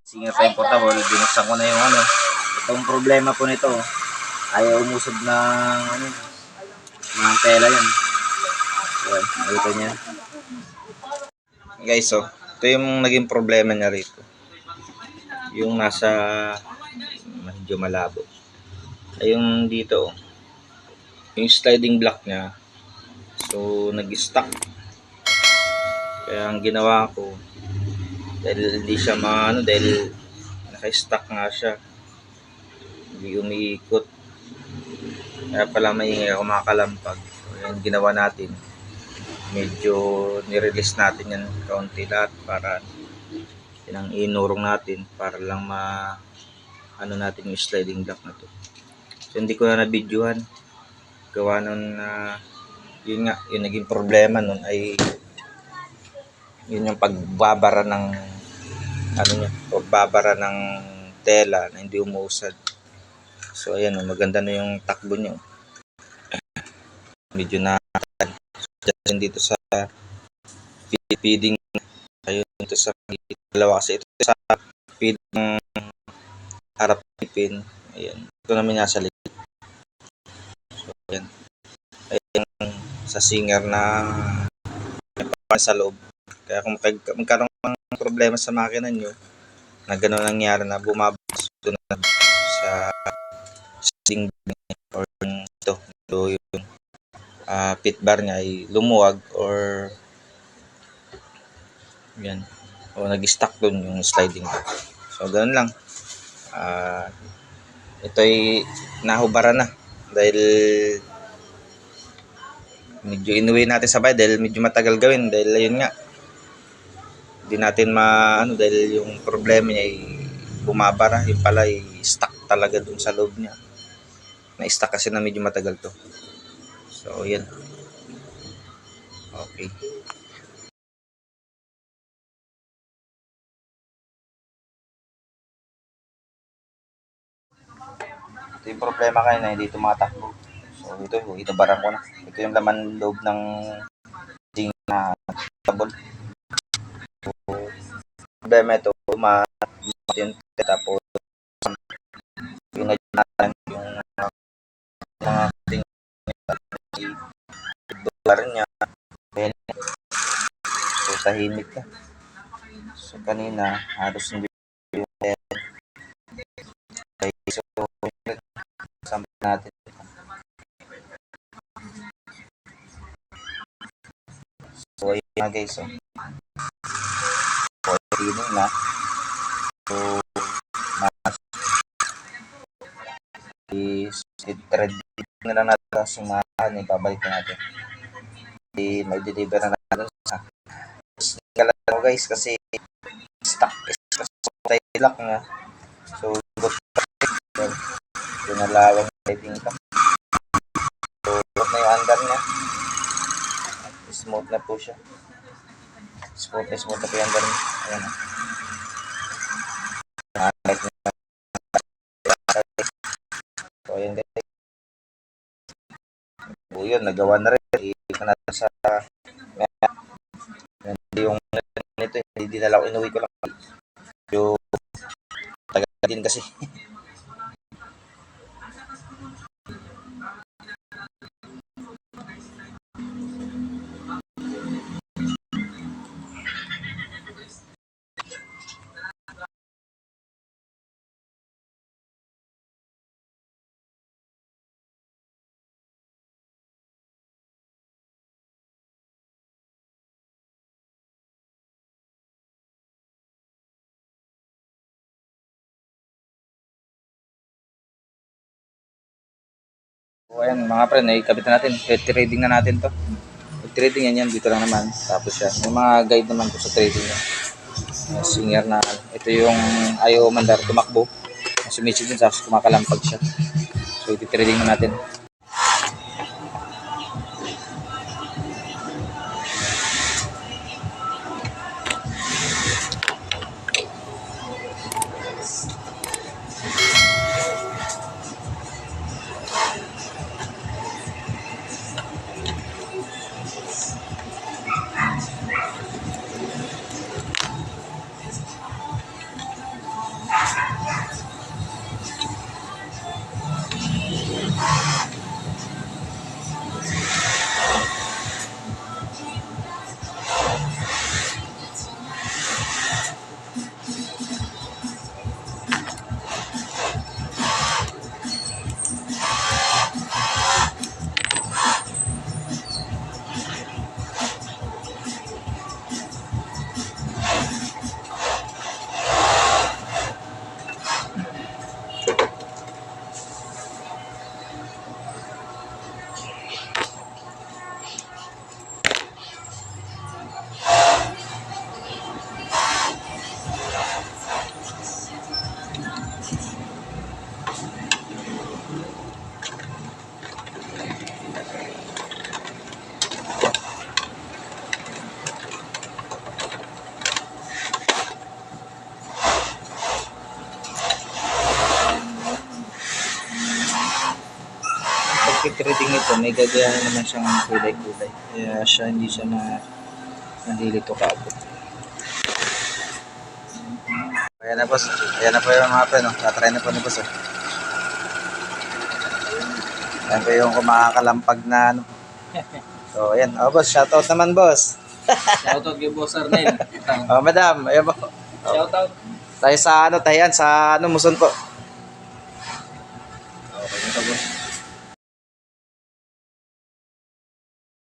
Singer pa yung portable, binuksan ko na yung ano. Itong problema po nito, ayaw umusog ng tela yan. Yan, nakita niya. Guys, so, ito yung naging problema niya rito. Yung nasa medyo malabo. Ay yung dito, yung sliding block niya. So, nag-stuck. Kaya ang ginawa ko, dahil hindi siya dahil naka-stuck nga siya. Hindi umiikot. Kaya pala maingay ako makakalampag. So, yan ginawa natin. Medyo nirelease natin yan kaunti lahat para yan ang inurong natin para lang natin yung sliding block na to. So, hindi ko na nabidyohan. Gawa nun na yun nga, yung naging problema nun ay yun yung pagbabara ng pagbabara ng tela na hindi umuusad. So ayan, maganda na yung takbo nyo. Medyo na dito sa feeding, ayun dito sa dalawa kasi ito sa feeding harap pin. Ayan, ito naman nasa likod. So ayan, ayan sa singer na sa loob. Kaya kung magkaroon ng problema sa makina nyo na gano'n nangyari na bumabas doon sa sing or yung pit bar niya ay lumuwag or yan o nag-stuck doon yung sliding bar. So ganoon lang. Ito ay nahubara na dahil medyo inuwi natin sa bahay dahil medyo matagal gawin dahil ayun nga hindi natin dahil yung problema niya ay bumabara, yung pala ay stuck talaga dun sa loob niya. Na-stuck kasi na medyo matagal to. So, yan. Okay. Ito yung problema kayo na hindi tumatakbo. So, ito, itabaran ko na. Ito yung laman loob ng ding na tabol. So, problema ito, yung tapos yung natin yung mga ding bar niya. So, tahimik na. So, kanina, halos hindi yung so, sampai natin. So, ayun na guys. So, feeling na. So, i-thread na lang natin sa mga ibabalik natin. May deliver na natin sa kala guys kasi stuck tayo lock nga. So, yung nalawang sliding ka. So, na yung under niya. Smooth na po siya. Smooth na po yung under niya. Ayan. So, ayan guys. So, yun, nagawa na rin. Ikan natin sa yung nito, hindi na lang inuwi ko lang. Yung tagal din kasi. So, ayan mga pre, naikabit na natin. Trading na natin to. Trading yan dito lang naman. Tapos yan. May mga guide naman po sa trading yan. Singer na ito yung ayaw mandar tumakbo. Sumisid din sa kumakalampag siya. So, iti-trading na natin. circuit reading nito, may gagayahan naman siyang kulay-kulay. Kaya siya hindi siya nalilito kaagad. Ayan na boss. Ayan na po yung mga pen. Tatry na po ni boss. Ayan po yung kumakakalampag na ano. So ayan. Oh boss, shoutout naman boss. Shoutout kay Boss Arnel. Oh madam, ayan po. Shoutout. Tayo sa ano, tayan sa ano, Muson po.